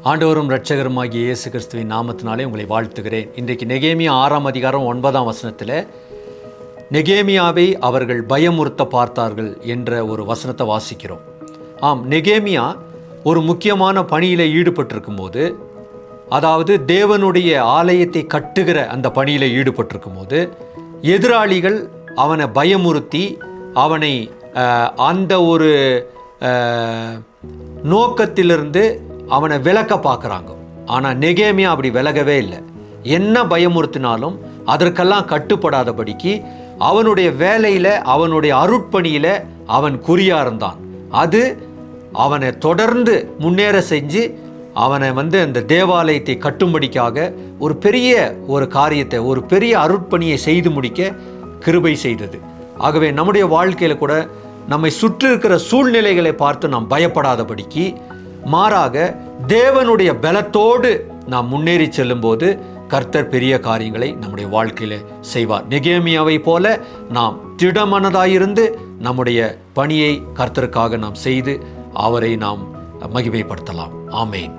ஆண்டவரும் இரட்சகருமாகிய இயேசு கிறிஸ்துவின் நாமத்தினாலே உங்களை வாழ்த்துகிறேன். இன்றைக்கு நெகேமியா 6ஆம் அதிகாரம் 9ஆம் வசனத்தில் நெகேமியாவை அவர்கள் பயமுறுத்த பார்த்தார்கள் என்ற ஒரு வசனத்தை வாசிக்கிறோம். ஆம், நெகேமியா ஒரு முக்கியமான பணியில் ஈடுபட்டிருக்கும் போது, அதாவது தேவனுடைய ஆலயத்தை கட்டுகிற அந்த பணியில் ஈடுபட்டிருக்கும் போது எதிராளிகள் அவனை பயமுறுத்தி அவனை அந்த ஒரு நோக்கத்திலிருந்து அவனை விலக்க பார்க்குறாங்க. ஆனால் நெகேமியா அப்படி விலகவே இல்லை. என்ன பயமுறுத்தினாலும் அதற்கெல்லாம் கட்டுப்படாதபடிக்கு அவனுடைய வேலையில், அவனுடைய அருட்பணியில் அவன் குறியா இருந்தான். அது அவனை தொடர்ந்து முன்னேற செஞ்சு அவனை அந்த தேவாலயத்தை கட்டும்படிக்காக ஒரு பெரிய காரியத்தை, ஒரு பெரிய அருட்பணியை செய்து முடிக்க கிருபை செய்தது. ஆகவே நம்முடைய வாழ்க்கையில் கூட நம்மை சுற்றி இருக்கிற சூழ்நிலைகளை பார்த்து நாம் பயப்படாதபடிக்கு, மாறாக தேவனுடைய பலத்தோடு நாம் முன்னேறி செல்லும்போது கர்த்தர் பெரிய காரியங்களை நம்முடைய வாழ்க்கையில் செய்வார். நெகேமியாவை போல நாம் திடமனதாயிருந்து நம்முடைய பணியை கர்த்தருக்காக நாம் செய்து அவரை நாம் மகிமைப்படுத்தலாம். ஆமேன்.